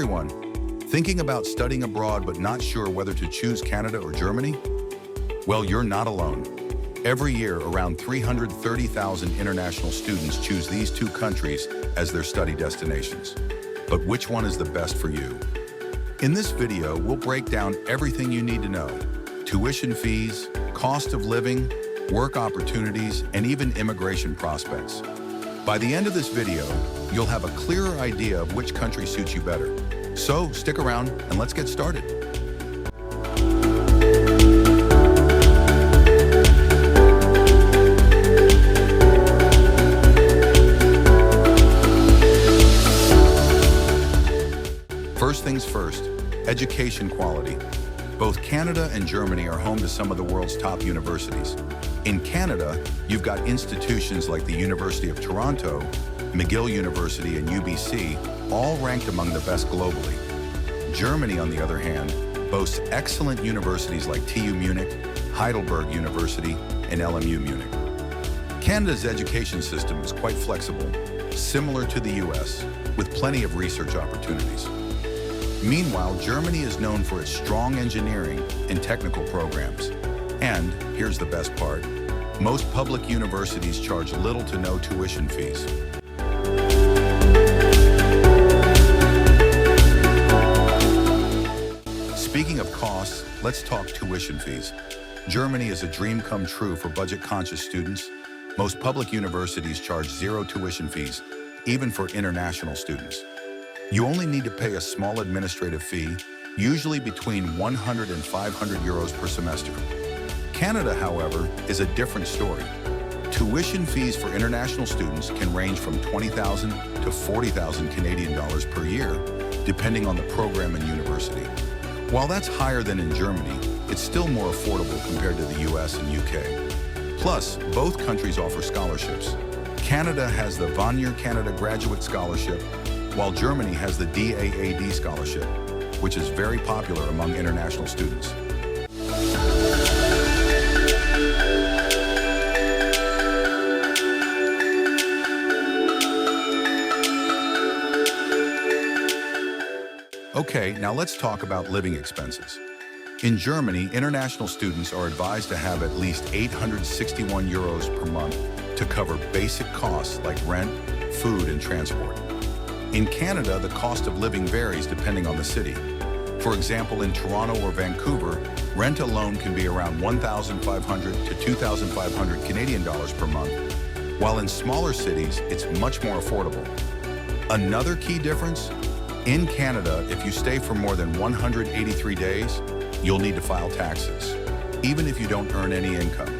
everyone. Thinking about studying abroad but not sure whether to choose Canada or Germany? Well, you're not alone. Every year, around 330,000 international students choose these two countries as their study destinations. But which one is the best for you? In this video, we'll break down everything you need to know: tuition fees, cost of living, work opportunities, and even immigration prospects. By the end of this video, you'll have a clearer idea of which country suits you better. So stick around and let's get started. First things first, education quality. Both Canada and Germany are home to some of the world's top universities. In Canada, you've got institutions like the University of Toronto, McGill University, and UBC, all ranked among the best globally. Germany, on the other hand, boasts excellent universities like TU Munich, Heidelberg University, and LMU Munich. Canada's education system is quite flexible, similar to the US, with plenty of research opportunities. Meanwhile, Germany is known for its strong engineering and technical programs. And here's the best part: most public universities charge little to no tuition fees. Speaking of costs, let's talk tuition fees. Germany is a dream come true for budget-conscious students. Most public universities charge zero tuition fees, even for international students. You only need to pay a small administrative fee, usually between 100 and 500 euros per semester. Canada, however, is a different story. Tuition fees for international students can range from 20,000 to 40,000 Canadian dollars per year, depending on the program and university. While that's higher than in Germany, it's still more affordable compared to the US and UK. Plus, both countries offer scholarships. Canada has the Vanier Canada Graduate Scholarship, while Germany has the DAAD Scholarship, which is very popular among international students. Okay, now let's talk about living expenses. In Germany, international students are advised to have at least 861 euros per month to cover basic costs like rent, food, and transport. In Canada, the cost of living varies depending on the city. For example, in Toronto or Vancouver, rent alone can be around 1,500 to 2,500 Canadian dollars per month, while in smaller cities, it's much more affordable. Another key difference: in Canada, if you stay for more than 183 days, you'll need to file taxes, even if you don't earn any income.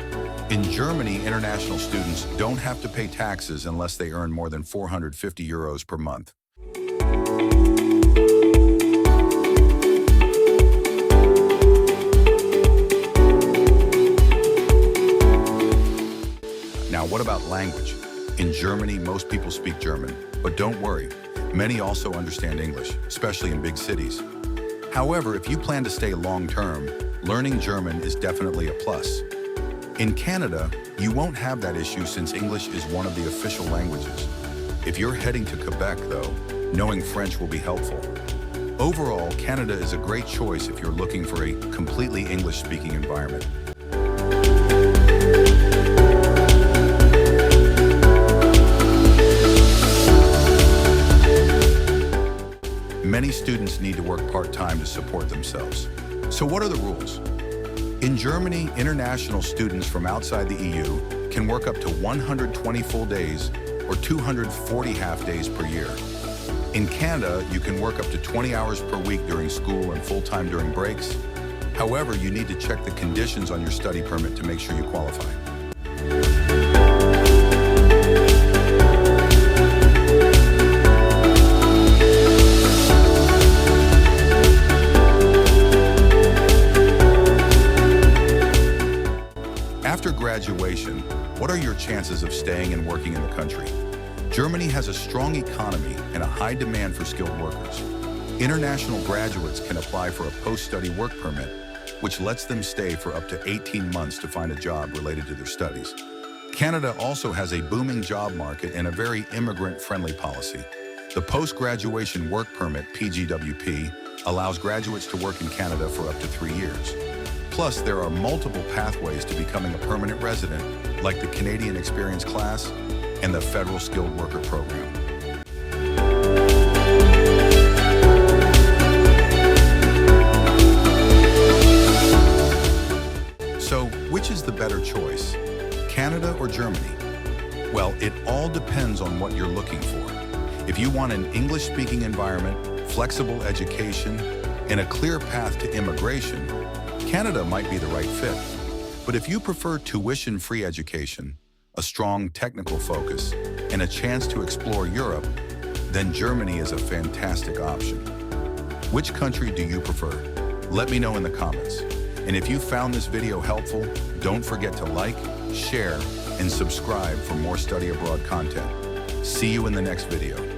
In Germany, international students don't have to pay taxes unless they earn more than 450 euros per month. Now, what about language? In Germany, most people speak German, but don't worry, many also understand English, especially in big cities. However, if you plan to stay long-term, learning German is definitely a plus. In Canada, you won't have that issue since English is one of the official languages. If you're heading to Quebec, though, knowing French will be helpful. Overall, Canada is a great choice if you're looking for a completely English-speaking environment. Many students need to work part-time to support themselves. So what are the rules? In Germany, international students from outside the EU can work up to 120 full days or 240 half days per year. In Canada, you can work up to 20 hours per week during school and full-time during breaks. However, you need to check the conditions on your study permit to make sure you qualify. After graduation, what are your chances of staying and working in the country? Germany has a strong economy and a high demand for skilled workers. International graduates can apply for a post-study work permit, which lets them stay for up to 18 months to find a job related to their studies. Canada also has a booming job market and a very immigrant-friendly policy. The Post-Graduation Work Permit, PGWP, allows graduates to work in Canada for up to 3 years. Plus, there are multiple pathways to becoming a permanent resident, like the Canadian Experience Class and the Federal Skilled Worker Program. So, which is the better choice, Canada or Germany? Well, it all depends on what you're looking for. If you want an English-speaking environment, flexible education, and a clear path to immigration, Canada might be the right fit. But if you prefer tuition-free education, a strong technical focus, and a chance to explore Europe, then Germany is a fantastic option. Which country do you prefer? Let me know in the comments. And if you found this video helpful, don't forget to like, share, and subscribe for more study abroad content. See you in the next video.